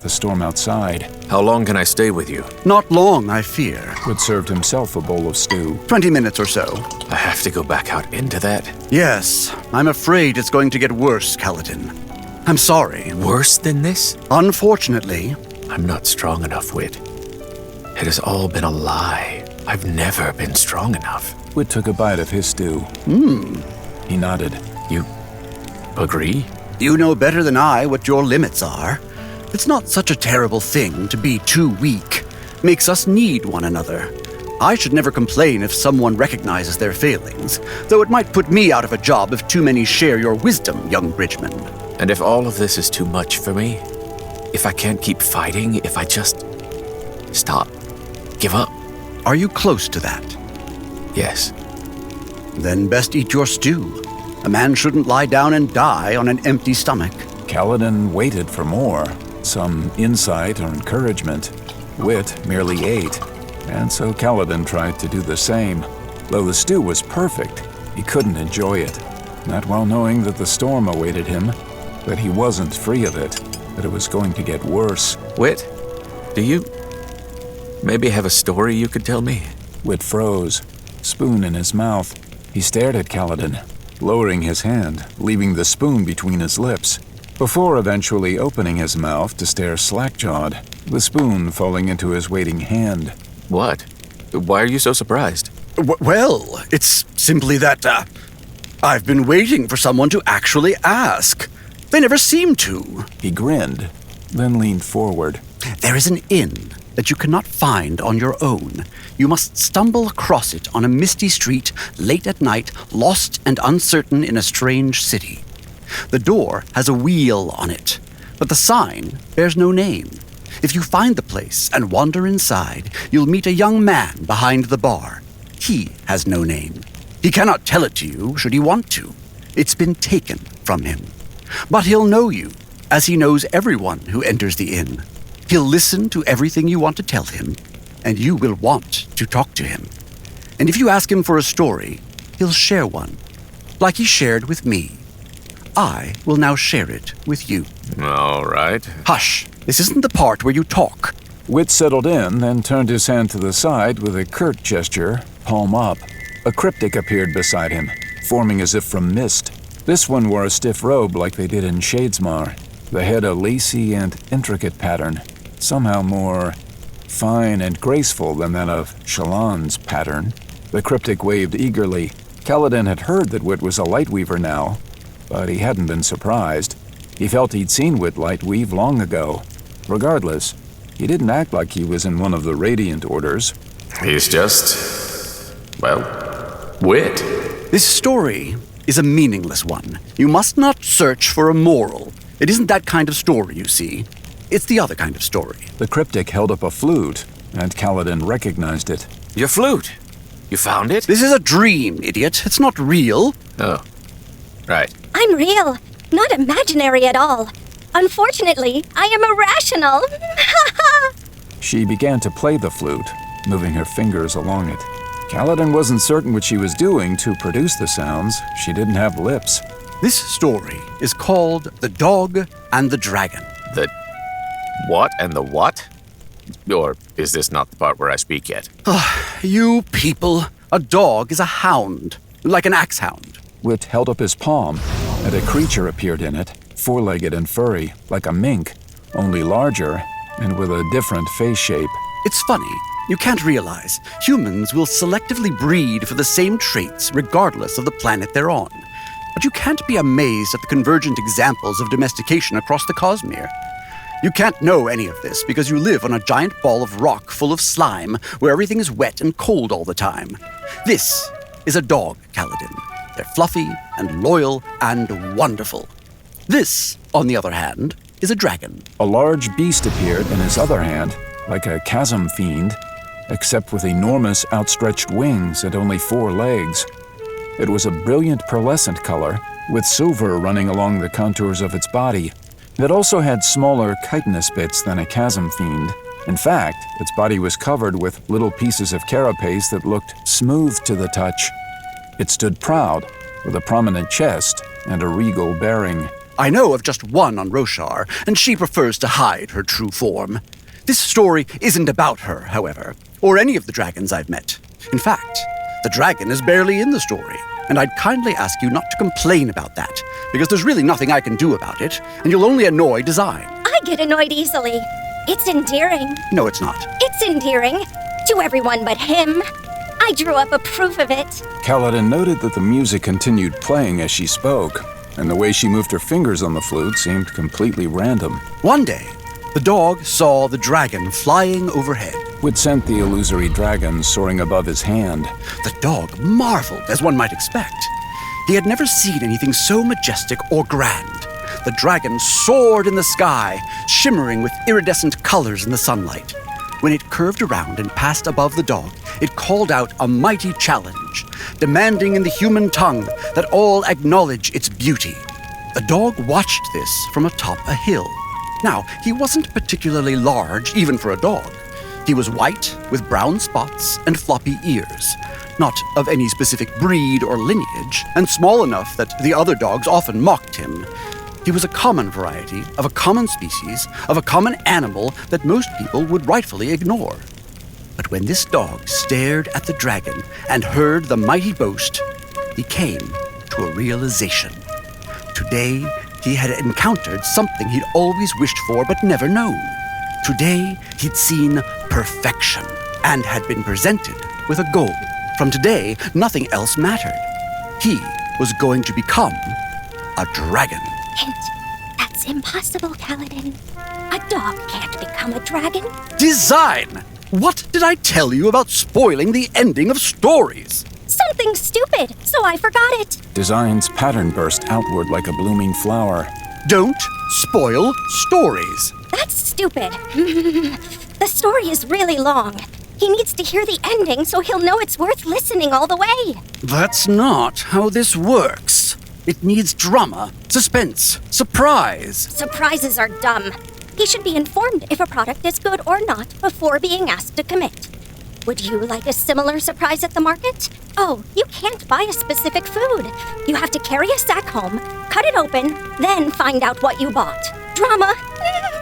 the storm outside. How long can I stay with you? Not long, I fear. Whit served himself a bowl of stew. 20 minutes or so. I have to go back out into that. Yes, I'm afraid it's going to get worse, Kaladin. I'm sorry. Worse than this? Unfortunately. I'm not strong enough, Whit. It has all been a lie. I've never been strong enough. Whit took a bite of his stew. He nodded. You agree? You know better than I what your limits are. It's not such a terrible thing to be too weak. Makes us need one another. I should never complain if someone recognizes their failings, though it might put me out of a job if too many share your wisdom, young Bridgman. And if all of this is too much for me, if I can't keep fighting, if I just stop, give up. Are you close to that? Yes. Then best eat your stew. A man shouldn't lie down and die on an empty stomach. Kaladin waited for more, some insight or encouragement. Whit merely ate, and so Kaladin tried to do the same. Though the stew was perfect, he couldn't enjoy it, not while knowing that the storm awaited him, that he wasn't free of it, that it was going to get worse. Whit, do you maybe have a story you could tell me? Whit froze, spoon in his mouth. He stared at Kaladin, lowering his hand, leaving the spoon between his lips, before eventually opening his mouth to stare slack-jawed, the spoon falling into his waiting hand. What? Why are you so surprised? Well, it's simply that, I've been waiting for someone to actually ask. They never seem to. He grinned, then leaned forward. There is an inn that you cannot find on your own. You must stumble across it on a misty street, late at night, lost and uncertain in a strange city. The door has a wheel on it, but the sign bears no name. If you find the place and wander inside, you'll meet a young man behind the bar. He has no name. He cannot tell it to you should he want to. It's been taken from him. But he'll know you, as he knows everyone who enters the inn. He'll listen to everything you want to tell him, and you will want to talk to him. And if you ask him for a story, he'll share one, like he shared with me. I will now share it with you. All right. Hush! This isn't the part where you talk. Whit settled in, then turned his hand to the side with a curt gesture, palm up. A cryptic appeared beside him, forming as if from mist. This one wore a stiff robe like they did in Shadesmar, the head a lacy and intricate pattern, somehow more fine and graceful than that of Shallan's pattern. The cryptic waved eagerly. Kaladin had heard that Whit was a lightweaver now, but he hadn't been surprised. He felt he'd seen Whit lightweave long ago. Regardless, he didn't act like he was in one of the Radiant Orders. He's just, well, Whit. This story is a meaningless one. You must not search for a moral. It isn't that kind of story, you see. It's the other kind of story. The cryptic held up a flute, and Kaladin recognized it. Your flute. You found it? This is a dream, idiot. It's not real. Oh, right. I'm real, not imaginary at all. Unfortunately, I am irrational. She began to play the flute, moving her fingers along it. Kaladin wasn't certain what she was doing to produce the sounds. She didn't have lips. This story is called The Dog and the Dragon. The what and the what? Or is this not the part where I speak yet? You people. A dog is a hound, like an axe hound. Whit held up his palm, and a creature appeared in it, four-legged and furry, like a mink, only larger and with a different face shape. It's funny. You can't realize humans will selectively breed for the same traits regardless of the planet they're on. But you can't be amazed at the convergent examples of domestication across the Cosmere. You can't know any of this because you live on a giant ball of rock full of slime where everything is wet and cold all the time. This is a dog, Kaladin. They're fluffy and loyal and wonderful. This, on the other hand, is a dragon. A large beast appeared in his other hand, like a chasm fiend, except with enormous outstretched wings and only 4 legs. It was a brilliant pearlescent color, with silver running along the contours of its body. It also had smaller chitinous bits than a chasm fiend. In fact, its body was covered with little pieces of carapace that looked smooth to the touch. It stood proud, with a prominent chest and a regal bearing. I know of just one on Roshar, and she prefers to hide her true form. This story isn't about her, however, or any of the dragons I've met. In fact, the dragon is barely in the story, and I'd kindly ask you not to complain about that, because there's really nothing I can do about it, and you'll only annoy Design. I get annoyed easily. It's endearing. No, it's not. It's endearing. To everyone but him. I drew up a proof of it. Kaladin noted that the music continued playing as she spoke, and the way she moved her fingers on the flute seemed completely random. One day, the dog saw the dragon flying overhead. Which sent the illusory dragon soaring above his hand. The dog marveled, as one might expect. He had never seen anything so majestic or grand. The dragon soared in the sky, shimmering with iridescent colors in the sunlight. When it curved around and passed above the dog, it called out a mighty challenge, demanding in the human tongue that all acknowledge its beauty. The dog watched this from atop a hill. Now, he wasn't particularly large, even for a dog. He was white, with brown spots and floppy ears, not of any specific breed or lineage, and small enough that the other dogs often mocked him. He was a common variety of a common species, of a common animal that most people would rightfully ignore. But when this dog stared at the dragon and heard the mighty boast, he came to a realization. Today, he had encountered something he'd always wished for but never known. Today, he'd seen perfection and had been presented with a goal. From today, nothing else mattered. He was going to become a dragon. Hint. That's impossible, Kaladin. A dog can't become a dragon. Design! What did I tell you about spoiling the ending of stories? Something stupid, so I forgot it. Design's pattern burst outward like a blooming flower. Don't spoil stories. That's stupid. The story is really long. He needs to hear the ending so he'll know it's worth listening all the way. That's not how this works. It needs drama, suspense, surprise. Surprises are dumb. He should be informed if a product is good or not before being asked to commit. Would you like a similar surprise at the market? Oh, you can't buy a specific food. You have to carry a sack home, cut it open, then find out what you bought. Drama.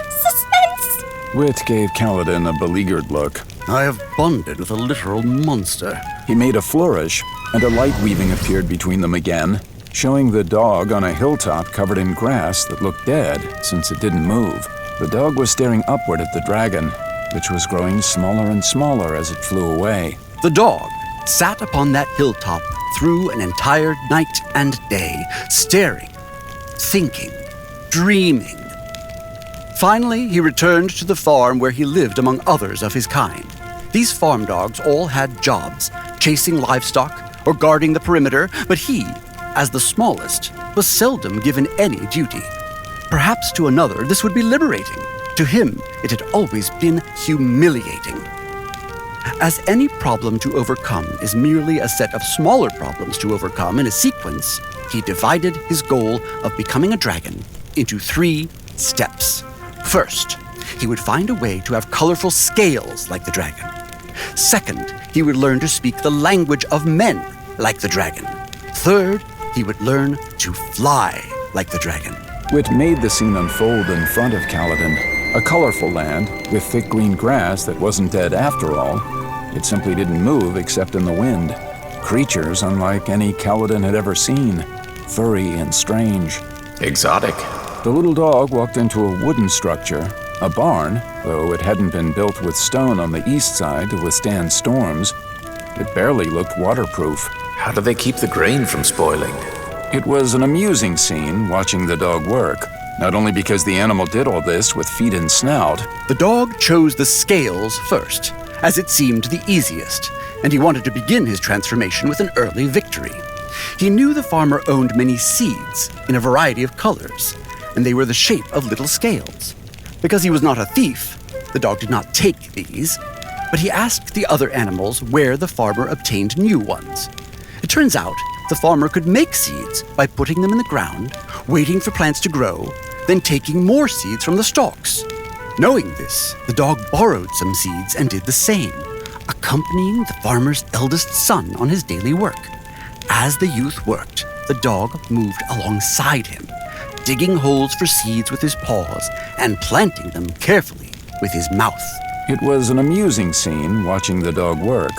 Suspense. Wit gave Kaladin a beleaguered look. I have bonded with a literal monster. He made a flourish, and a light weaving appeared between them again, showing the dog on a hilltop covered in grass that looked dead since it didn't move. The dog was staring upward at the dragon, which was growing smaller and smaller as it flew away. The dog sat upon that hilltop through an entire night and day, staring, thinking, dreaming. Finally, he returned to the farm where he lived among others of his kind. These farm dogs all had jobs, chasing livestock or guarding the perimeter, but he, as the smallest, was seldom given any duty. Perhaps to another this would be liberating. To him, it had always been humiliating. As any problem to overcome is merely a set of smaller problems to overcome in a sequence, he divided his goal of becoming a dragon into 3 steps. First, he would find a way to have colorful scales like the dragon. Second, he would learn to speak the language of men like the dragon. Third, he would learn to fly like the dragon. Wit made the scene unfold in front of Kaladin. A colorful land with thick green grass that wasn't dead after all. It simply didn't move except in the wind. Creatures unlike any Kaladin had ever seen. Furry and strange. Exotic. The little dog walked into a wooden structure, a barn, though it hadn't been built with stone on the east side to withstand storms. It barely looked waterproof. How do they keep the grain from spoiling? It was an amusing scene watching the dog work, not only because the animal did all this with feet and snout. The dog chose the scales first, as it seemed the easiest, and he wanted to begin his transformation with an early victory. He knew the farmer owned many seeds in a variety of colors, and they were the shape of little scales. Because he was not a thief, the dog did not take these, but he asked the other animals where the farmer obtained new ones. It turns out the farmer could make seeds by putting them in the ground, waiting for plants to grow, then taking more seeds from the stalks. Knowing this, the dog borrowed some seeds and did the same, accompanying the farmer's eldest son on his daily work. As the youth worked, the dog moved alongside him, digging holes for seeds with his paws and planting them carefully with his mouth. It was an amusing scene watching the dog work,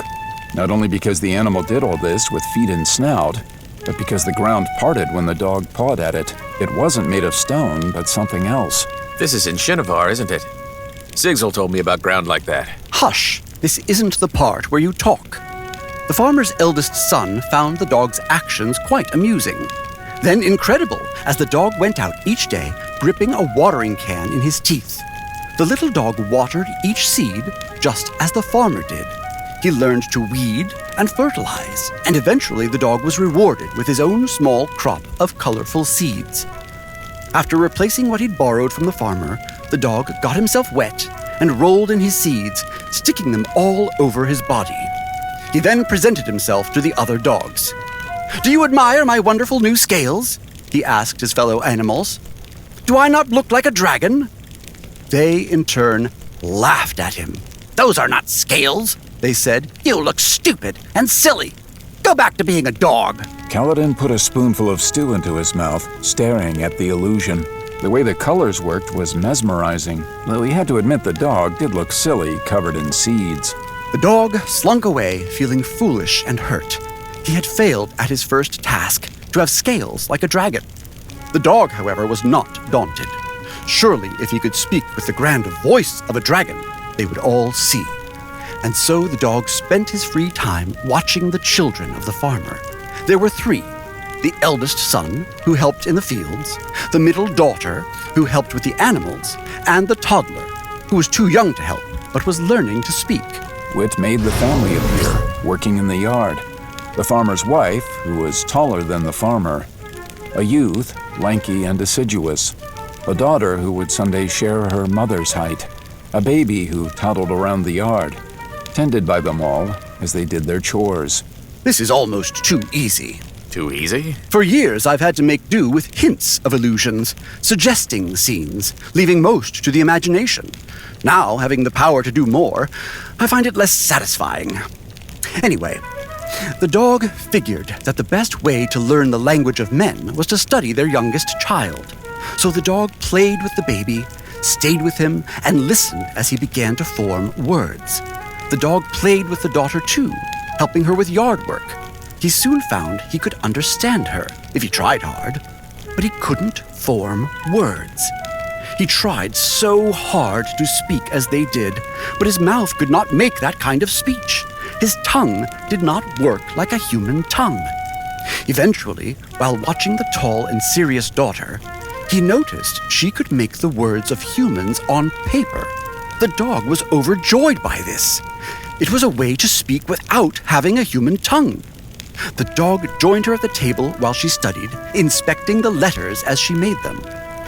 not only because the animal did all this with feet and snout, but because the ground parted when the dog pawed at it. It wasn't made of stone, but something else. This is in Shinovar, isn't it? Sigzel told me about ground like that. Hush! This isn't the part where you talk. The farmer's eldest son found the dog's actions quite amusing. Then incredible, as the dog went out each day, gripping a watering can in his teeth. The little dog watered each seed just as the farmer did. He learned to weed and fertilize, and eventually the dog was rewarded with his own small crop of colorful seeds. After replacing what he'd borrowed from the farmer, the dog got himself wet and rolled in his seeds, sticking them all over his body. He then presented himself to the other dogs. "Do you admire my wonderful new scales?" he asked his fellow animals. "Do I not look like a dragon?" They, in turn, laughed at him. "Those are not scales," they said. "You look stupid and silly. Go back to being a dog." Kaladin put a spoonful of stew into his mouth, staring at the illusion. The way the colors worked was mesmerizing, though he had to admit the dog did look silly, covered in seeds. The dog slunk away, feeling foolish and hurt. He had failed at his first task, to have scales like a dragon. The dog, however, was not daunted. Surely, if he could speak with the grand voice of a dragon, they would all see. And so the dog spent his free time watching the children of the farmer. There were 3. The eldest son, who helped in the fields, the middle daughter, who helped with the animals, and the toddler, who was too young to help, but was learning to speak. Wit made the family appear, working in the yard. The farmer's wife, who was taller than the farmer. A youth, lanky and assiduous. A daughter who would someday share her mother's height. A baby who toddled around the yard, tended by them all as they did their chores. This is almost too easy. Too easy? For years, I've had to make do with hints of illusions, suggesting scenes, leaving most to the imagination. Now, having the power to do more, I find it less satisfying. Anyway, the dog figured that the best way to learn the language of men was to study their youngest child. So the dog played with the baby, stayed with him, and listened as he began to form words. The dog played with the daughter too, helping her with yard work. He soon found he could understand her, if he tried hard, but he couldn't form words. He tried so hard to speak as they did, but his mouth could not make that kind of speech. His tongue did not work like a human tongue. Eventually, while watching the tall and serious daughter, he noticed she could make the words of humans on paper. The dog was overjoyed by this. It was a way to speak without having a human tongue. The dog joined her at the table while she studied, inspecting the letters as she made them.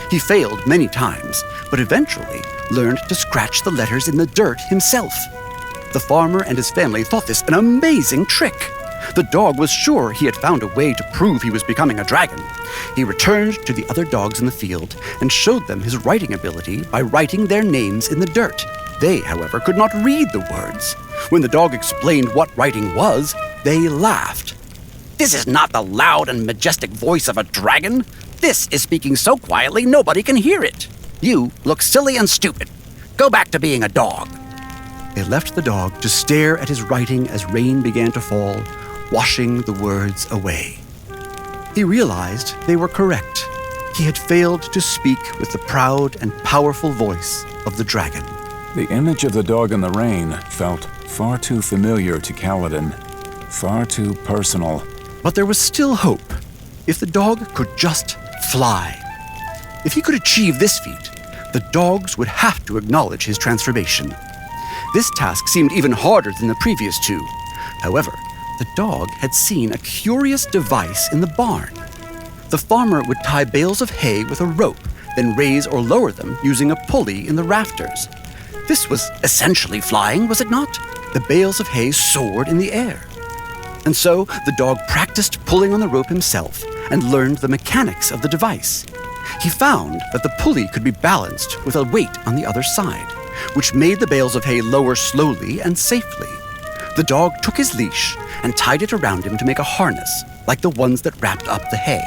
He failed many times, but eventually learned to scratch the letters in the dirt himself. The farmer and his family thought this an amazing trick. The dog was sure he had found a way to prove he was becoming a dragon. He returned to the other dogs in the field and showed them his writing ability by writing their names in the dirt. They, however, could not read the words. When the dog explained what writing was, they laughed. "This is not the loud and majestic voice of a dragon. This is speaking so quietly nobody can hear it. You look silly and stupid. Go back to being a dog." They left the dog to stare at his writing as rain began to fall, washing the words away. He realized they were correct. He had failed to speak with the proud and powerful voice of the dragon. The image of the dog in the rain felt far too familiar to Kaladin, far too personal. But there was still hope. If the dog could just fly. If he could achieve this feat, the dogs would have to acknowledge his transformation. This task seemed even harder than the previous 2. However, the dog had seen a curious device in the barn. The farmer would tie bales of hay with a rope, then raise or lower them using a pulley in the rafters. This was essentially flying, was it not? The bales of hay soared in the air. And so the dog practiced pulling on the rope himself and learned the mechanics of the device. He found that the pulley could be balanced with a weight on the other side, which made the bales of hay lower slowly and safely. The dog took his leash and tied it around him to make a harness, like the ones that wrapped up the hay.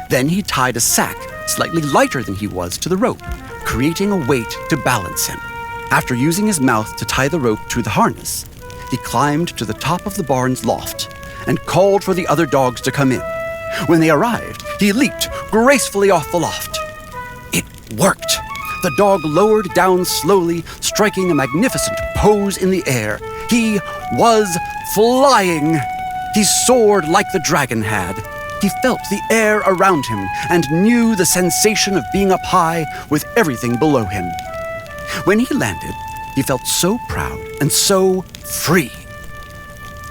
Then he tied a sack slightly lighter than he was to the rope, creating a weight to balance him. After using his mouth to tie the rope to the harness, he climbed to the top of the barn's loft and called for the other dogs to come in. When they arrived, he leaped gracefully off the loft. It worked. The dog lowered down slowly, striking a magnificent pose in the air. He was flying. He soared like the dragon had. He felt the air around him and knew the sensation of being up high with everything below him. When he landed, he felt so proud and so free.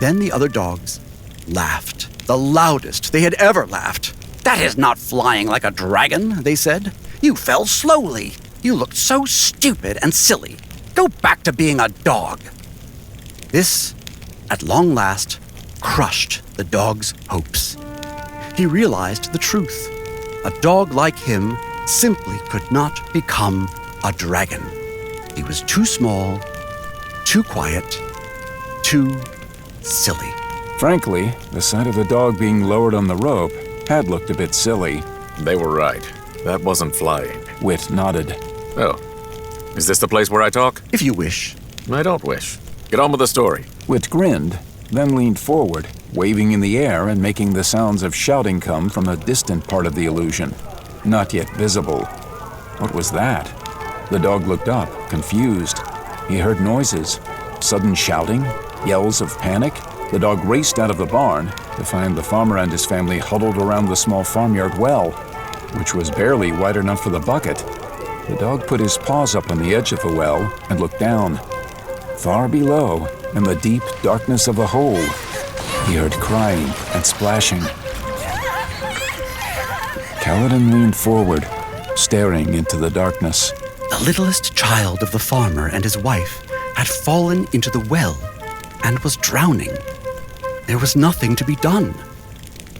Then the other dogs laughed, the loudest they had ever laughed. "That is not flying like a dragon," they said. "You fell slowly. You looked so stupid and silly. Go back to being a dog." This, at long last, crushed the dog's hopes. He realized the truth. A dog like him simply could not become a dragon. He was too small, too quiet, too silly. Frankly, the sight of the dog being lowered on the rope had looked a bit silly. They were right. That wasn't flying. Wit nodded. Oh. Is this the place where I talk? If you wish. I don't wish. Get on with the story. Wit grinned, then leaned forward, waving in the air and making the sounds of shouting come from a distant part of the illusion, not yet visible. What was that? The dog looked up, confused. He heard noises, sudden shouting, yells of panic. The dog raced out of the barn to find the farmer and his family huddled around the small farmyard well, which was barely wide enough for the bucket. The dog put his paws up on the edge of the well and looked down. Far below, in the deep darkness of a hole, he heard crying and splashing. Kaladin leaned forward, staring into the darkness. The littlest child of the farmer and his wife had fallen into the well and was drowning. There was nothing to be done.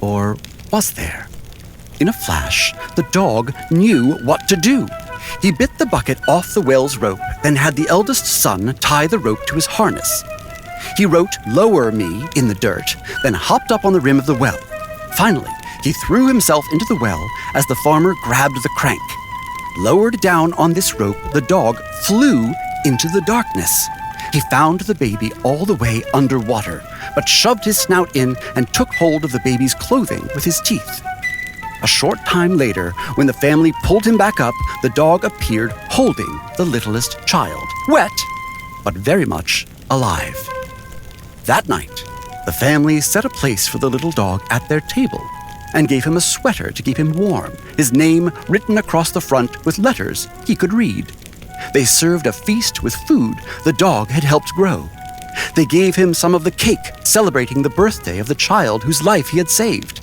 Or was there? In a flash, the dog knew what to do. He bit the bucket off the well's rope, then had the eldest son tie the rope to his harness. He wrote "Lower me" in the dirt, then hopped up on the rim of the well. Finally, he threw himself into the well as the farmer grabbed the crank. Lowered down on this rope, the dog flew into the darkness. He found the baby all the way underwater, but shoved his snout in and took hold of the baby's clothing with his teeth. A short time later, when the family pulled him back up, the dog appeared holding the littlest child, wet, but very much alive. That night, the family set a place for the little dog at their table and gave him a sweater to keep him warm, his name written across the front with letters he could read. They served a feast with food the dog had helped grow. They gave him some of the cake celebrating the birthday of the child whose life he had saved.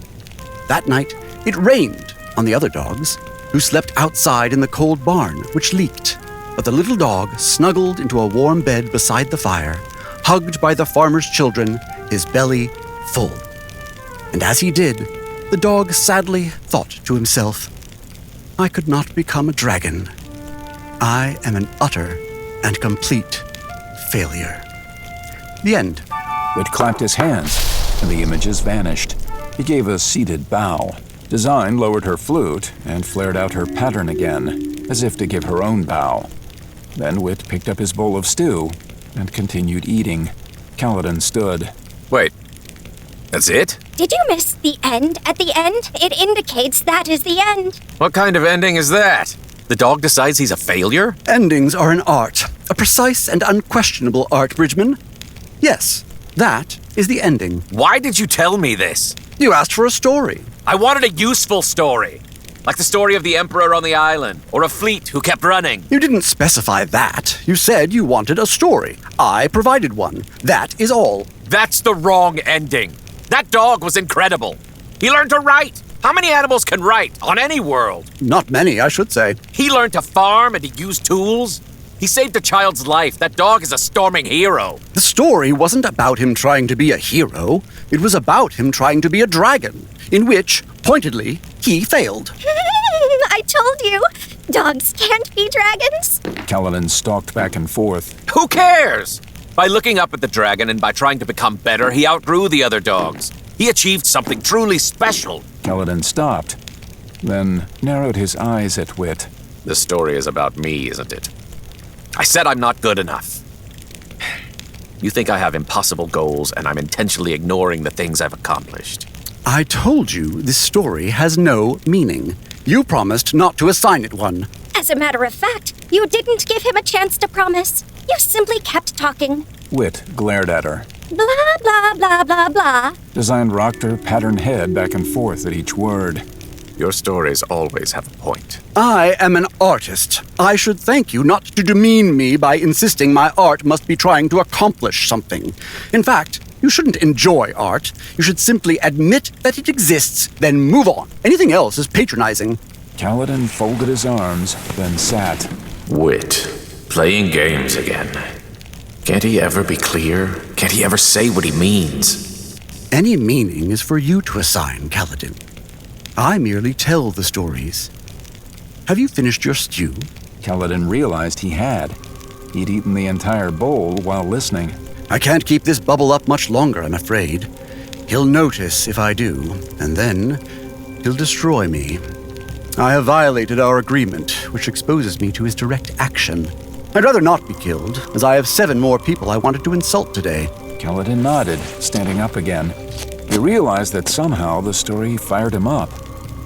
That night, it rained on the other dogs, who slept outside in the cold barn, which leaked. But the little dog snuggled into a warm bed beside the fire, hugged by the farmer's children, his belly full. And as he did, the dog sadly thought to himself, "I could not become a dragon. I am an utter and complete failure." The end. Wit clapped his hands, and the images vanished. He gave a seated bow. Design lowered her flute and flared out her pattern again, as if to give her own bow. Then Wit picked up his bowl of stew and continued eating. Kaladin stood. Wait. That's it? Did you miss the end at the end? It indicates that is the end. What kind of ending is that? The dog decides he's a failure? Endings are an art, a precise and unquestionable art, Bridgman. Yes, that is the ending. Why did you tell me this? You asked for a story. I wanted a useful story. Like the story of the emperor on the island, or a fleet who kept running. You didn't specify that. You said you wanted a story. I provided one. That is all. That's the wrong ending. That dog was incredible. He learned to write. How many animals can write on any world? Not many, I should say. He learned to farm and to use tools. He saved a child's life. That dog is a storming hero. The story wasn't about him trying to be a hero. It was about him trying to be a dragon, in which, pointedly, he failed. I told you, dogs can't be dragons. Kaladin stalked back and forth. Who cares? By looking up at the dragon and by trying to become better, he outgrew the other dogs. He achieved something truly special. Kaladin stopped. then narrowed his eyes at Wit. The story is about me, isn't it? I said I'm not good enough. You think I have impossible goals and I'm intentionally ignoring the things I've accomplished. I told you this story has no meaning. You promised not to assign it one. As a matter of fact, you didn't give him a chance to promise. You simply kept talking. Wit glared at her. Blah, blah, blah, blah, blah. Design rocked her patterned head back and forth at each word. Your stories always have a point. I am an artist. I should thank you not to demean me by insisting my art must be trying to accomplish something. In fact, you shouldn't enjoy art. You should simply admit that it exists, then move on. Anything else is patronizing. Kaladin folded his arms, then sat. Wit. Playing games again. Can't he ever be clear? Can't he ever say what he means? Any meaning is for you to assign, Kaladin. I merely tell the stories. Have you finished your stew? Kaladin realized he had. He'd eaten the entire bowl while listening. I can't keep this bubble up much longer, I'm afraid. He'll notice if I do, and then he'll destroy me. I have violated our agreement, which exposes me to his direct action. I'd rather not be killed, as I have 7 more people I wanted to insult today. Kaladin nodded, standing up again. He realized that somehow the story fired him up.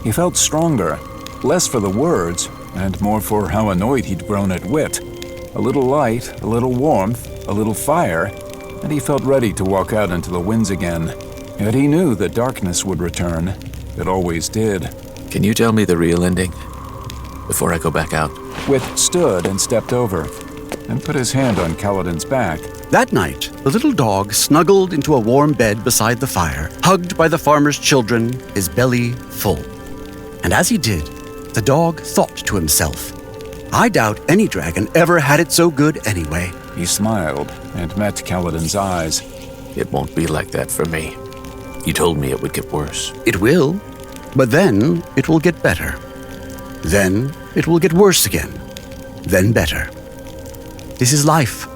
He felt stronger, less for the words, and more for how annoyed he'd grown at Wit. A little light, a little warmth, a little fire, and he felt ready to walk out into the winds again. Yet he knew that darkness would return. It always did. Can you tell me the real ending? Before I go back out? Wit stood and stepped over, and put his hand on Kaladin's back. That night, the little dog snuggled into a warm bed beside the fire, hugged by the farmer's children, his belly full. And as he did, the dog thought to himself, I doubt any dragon ever had it so good anyway. He smiled and met Kaladin's eyes. It won't be like that for me. You told me it would get worse. It will, but then it will get better. Then it will get worse again, then better. This is life,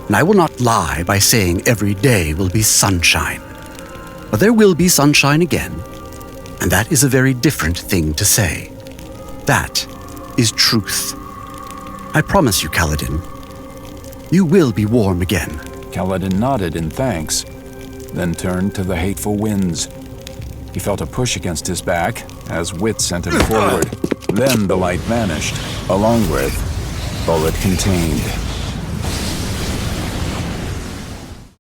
and I will not lie by saying every day will be sunshine. But there will be sunshine again, and that is a very different thing to say. That is truth. I promise you, Kaladin, you will be warm again. Kaladin nodded in thanks, then turned to the hateful winds. He felt a push against his back as Wit sent him forward. Then the light vanished, along with all it contained.